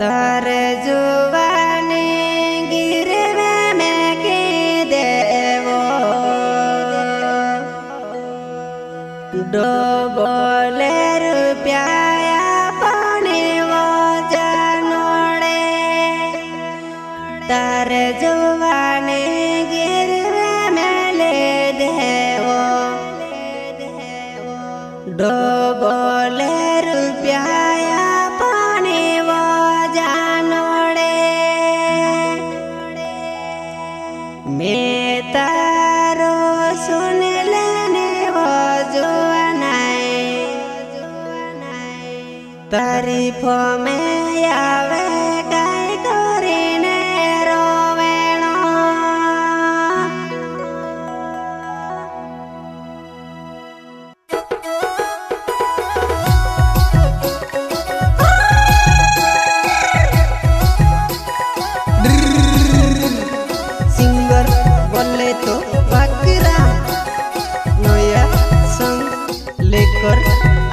तारे जुबानी गिरवे में की देवो डोबोले रुपया पानी वो जानोड़े तारे जुबानी गिरवे में ले देवो डोबोले रुपया मैं तारो सुन लेने वो जुआनाई तारीफों में आवे काई करीने रोवेणो बोले तो बकरा नया संग लेकर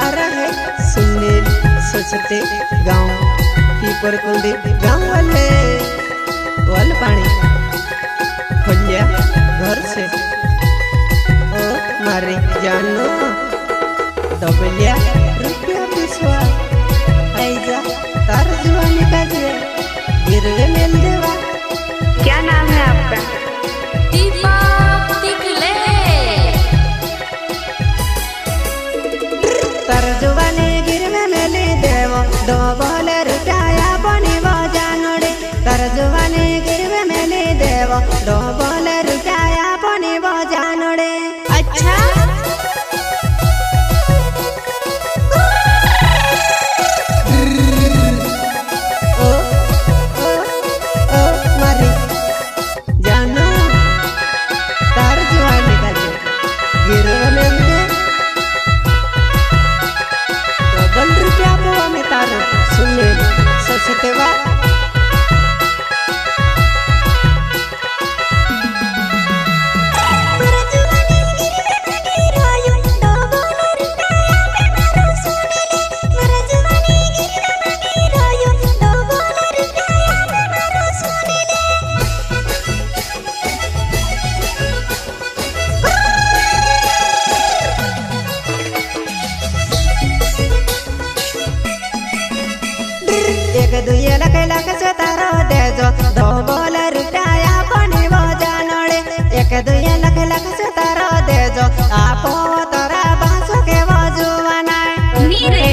आ रहा है सुनील सोचते गांव पीपर कुंडी गांव वाले पानी खोलिया घर से ओ मारे जानो डबलिया रुपया पिसवा ऐजा तार जुआनी का जे गिरवे मेल देवा। क्या नाम है आपका? जुबानी गिरवे में ले देवो डोबोले रुपया पानी वो जानोड़े तर जुबानी गिरवे में ले देवो डोबोले रुपया पानी वो जानोड़े। अच्छा ओ ओ ओ मारी जानो तार जुबानी का जे गिरवे में रुपया बुआ में तारो सुने सचते वा एक दुए लख से तारो दे जो दो बोले रुपया पानी वो जानोड़े एक दुए लख से तारो दे जो आपो तोरा बांसो के वो जुआना नीरे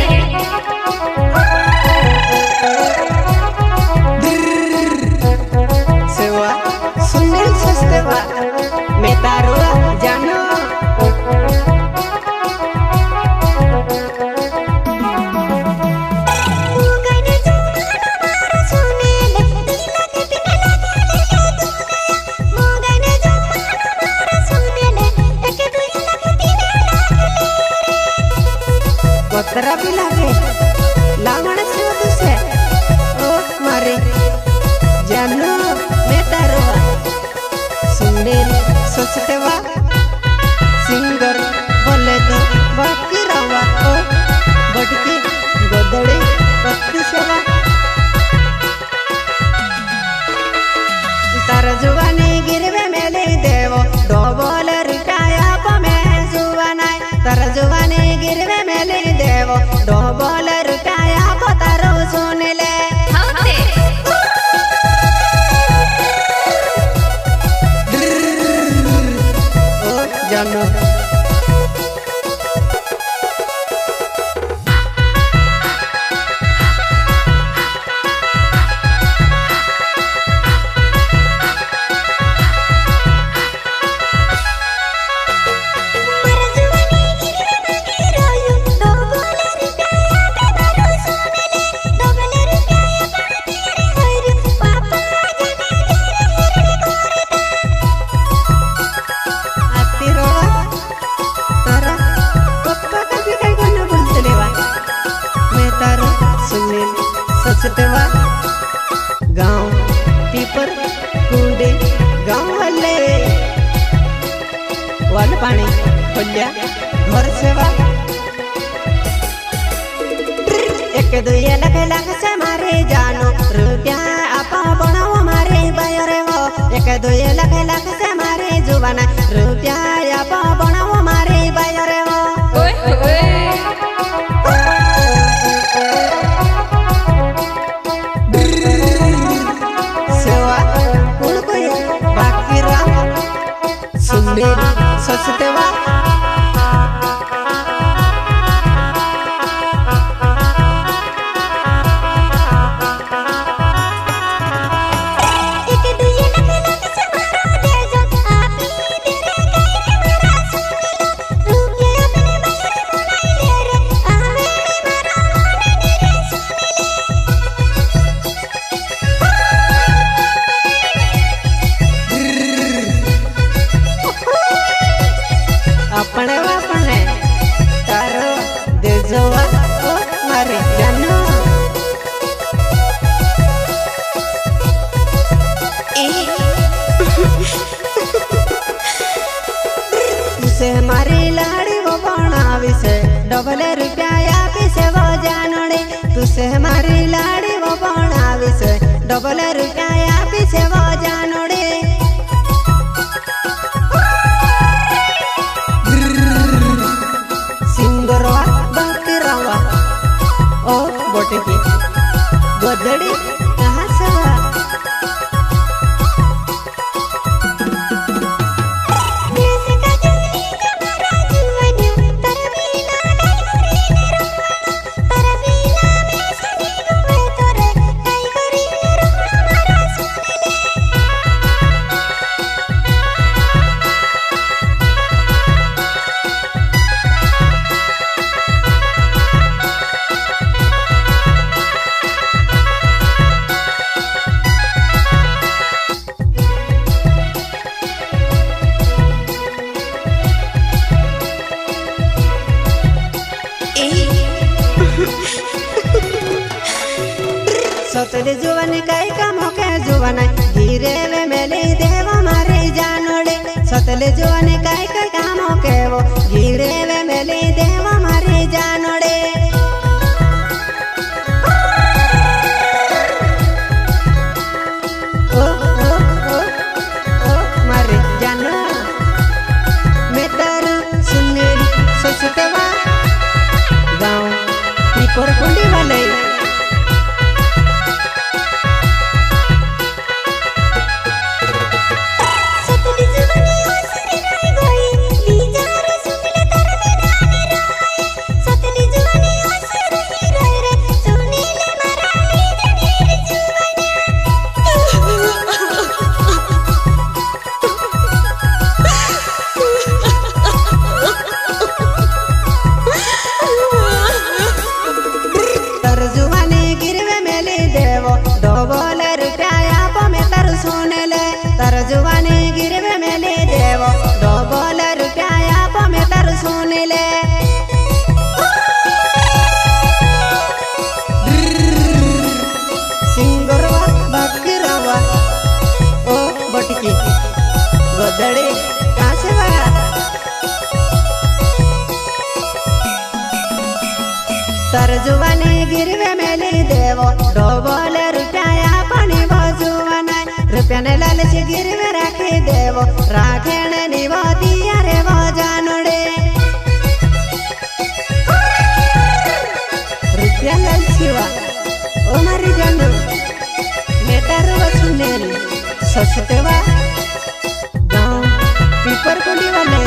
सेवा सुनील सस्तेवा मैं तारो जानो पत्रा भी लागे लावण से तुसे ओ मारे जानो मैं तारो सुनील सोचते वा सिंगर बोले तो बकरा वा ओ बटकी गोदड़ी पत्ती सेवा तार जुबानी गिरवे में ले देवो डोबोले रुपया पमे जुआनाई तार जुबानी गिरवे में ले देवो डोबोले रुपया को तारो सुन ले ओ जानो सचतेवा गांव पीपर कुंडे गांव वाले पानी खोलिया घर सेवा एक दुए लख से मारे जानो दो लाख से मारे जुबाना रुपया या बनाओ मारे बायर हो सेवा कुल कोई बाकी रहा सुनने सोचते वा अपने अपने तारो दे जोवा ओ मारे जानो तुसे मारी लाड़ी वो बनावी से डबल रुपया आपी से वो जानोड़े तुसे मारी लाड़ी वो बनावी से डबल रुपया आपी से वो जानोड़े ओ बोटे की गोदड़ी कहाँ से सतले जुवन काई काम के जुवन धीरे वे मेले देव मारे जानोड़े सतले जुवन काई काम के वो धीरे वे मेले देव मारे जानोड़े ओ ओ ओ ओ मारे जानो मैं तारू सुनने सोचते वा गाँव निपर कुंडी वाले जुवानी गिरवे में ले देवो डबल रुपया आप में तर सुन ले सिंगरवा बकरवा ओ बटकी गोदड़ी कहाँ से बड़ा तर जुवानी गिरवे में ले देवो डबल रुपया पानी बजुवाना रुपया ने लालच गिरवे राखे देवो राखेण निवा दिया रे वो जानोड़े रुपया लालचिवा ओ मारी जानो मैं तारो सुनेल सोचते वा गाँव पीपर कुंडी वाले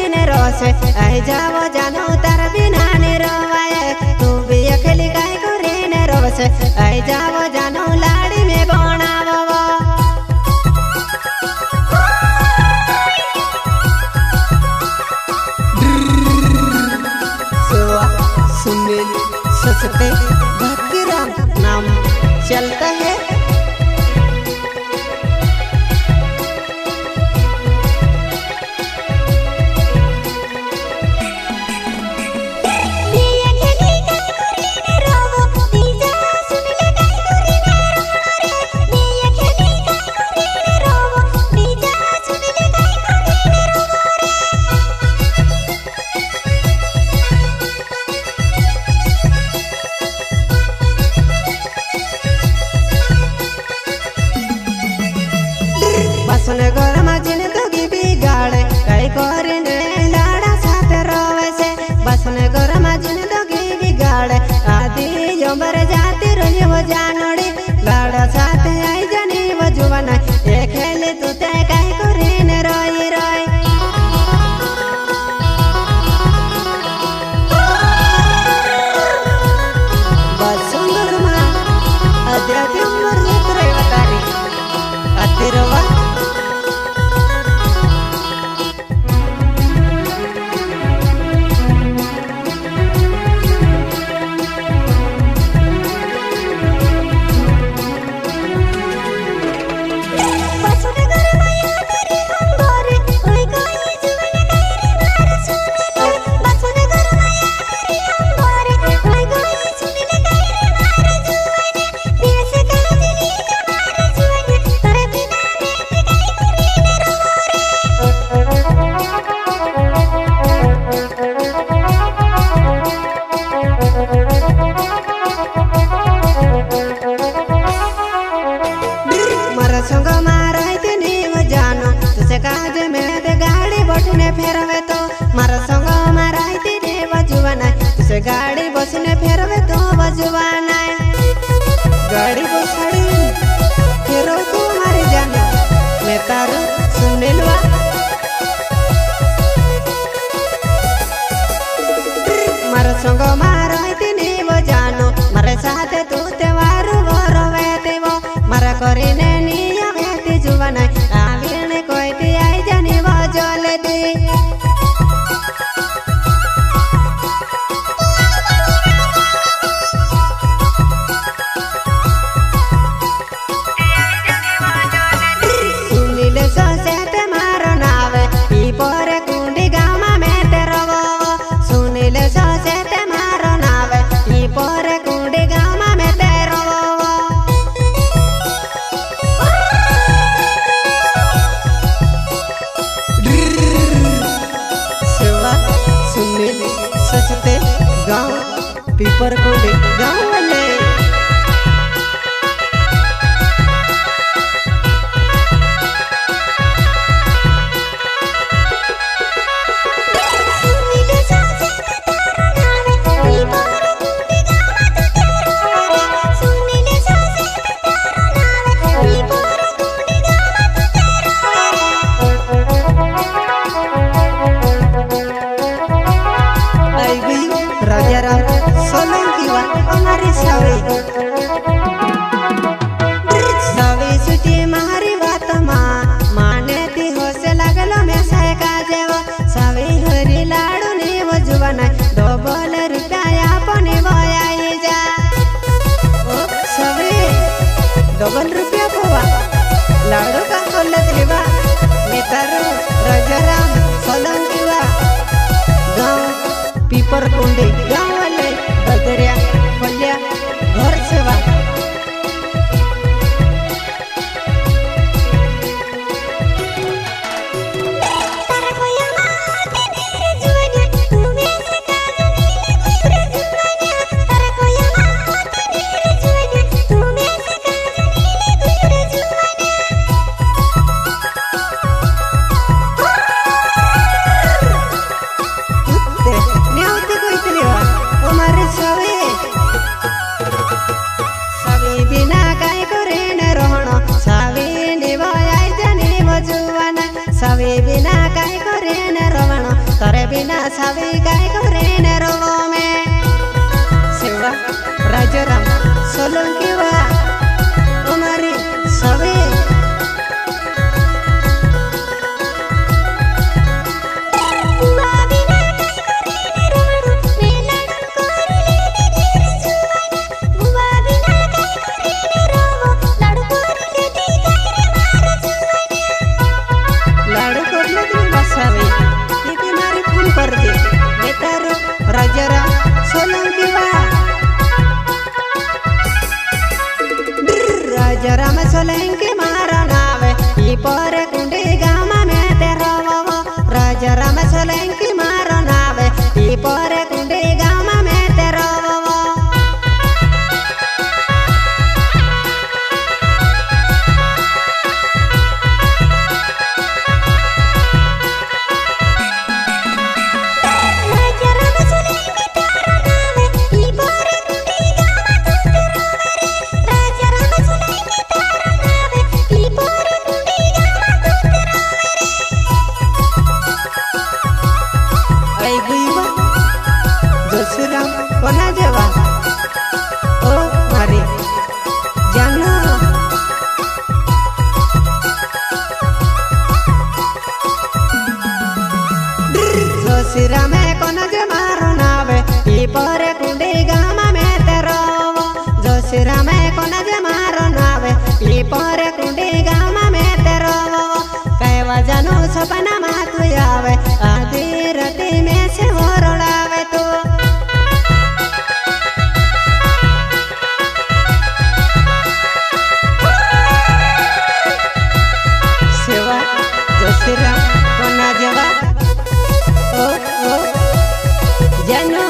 आई जाओ जानो तार बिना ने रोवाए तू भी अकेली काय करे ने रोवसे आई जाओ जानो लाड़ी में बनावो सुवा सुनिल सचते भक्तिराम नाम चलता है। बसन घर मजिन दोगी बिगाड़े कई कोरिने लाड़ा साथ रोवे से। बसन घर मजिन दोगी बिगाड़े आदि योबर जाती रोली वो जानोड़ी लाड़ा साथ आई जानी वो जुवाना ये खेले तू ते कई कोरिने रोई रोई। बसुंदर मां अध्यात्म वर्णित रेवतारी अतिरवा संग माराइते नीव जानो तुसे काज में ते गाड़ी बटने फेरवे तो मारा संग माराइते नीव जुवाना तुसे गाड़ी बसने फेरवे तो बजुवाना गाड़ी बसड़ी फेरो तू मारे जानो मैं तारू सुनिलवा। मारा संग माराइते नीव जानो मारे साथ तू ते वारू वरवे तेवो मारा करीने जुवाना आवीने कोई ती आई जानी वो जोले दी। सुनीले सोसे ते मारो नावे ई पोरे कुंडी गामा में ते रवो। सुनीले सोसे ते मारो नावे ई पोरे कुंडी गामा में ते रवो। सचते गाँव पीपर को गाँव वाले सवी सुटी मारी बात माने ती होसे लगलो में सहका जेव। सवी हरी लाडू नी वो जुवाना डबल रुपया पनी बोयाई जा। ओ सवी डबल रुपया पोवा लाडू का कोल्लत लेवा नेतारू राजाराम सोलंकी वा गाँव पीपर कुंडी गाँव वाले बदरिया पल्ल्या घर सेवा। सवी बिना काय करे न रवण तरे बिना सवी काय करे न रवो में सेवा राजाराम सोलंकी वा हमारी सवी जानू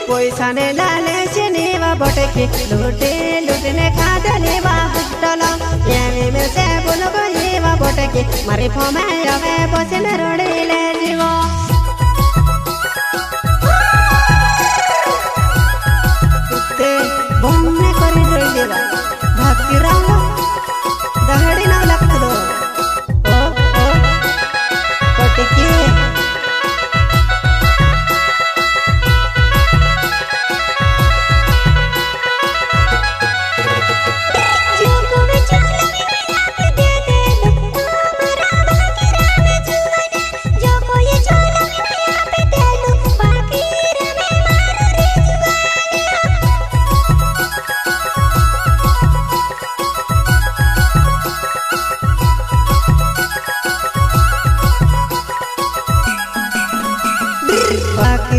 पैसाने लाले से नेवा बटके लुटने खादले वा हटला यानी में से बोलो येवा बटके मारे फमे आवे बसन रोडेले जीवो ते बोन्ने करी रोइलेवा भाती राव दहडी नाव लागतो ओ बटके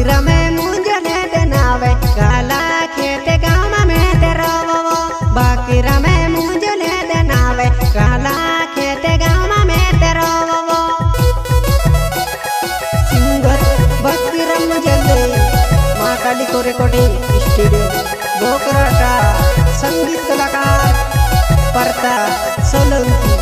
रमे मुंजने देनावे काला खेत गाँव में तेरवो बाकी रमे मुंजने देनावे काला खेत गाँव में तेरवो सिंगर बाकी रम जल्दी माँ काली को रिकॉर्डिंग स्टूडियो बोकराटा संगीत कलाकार परता सोलंकी।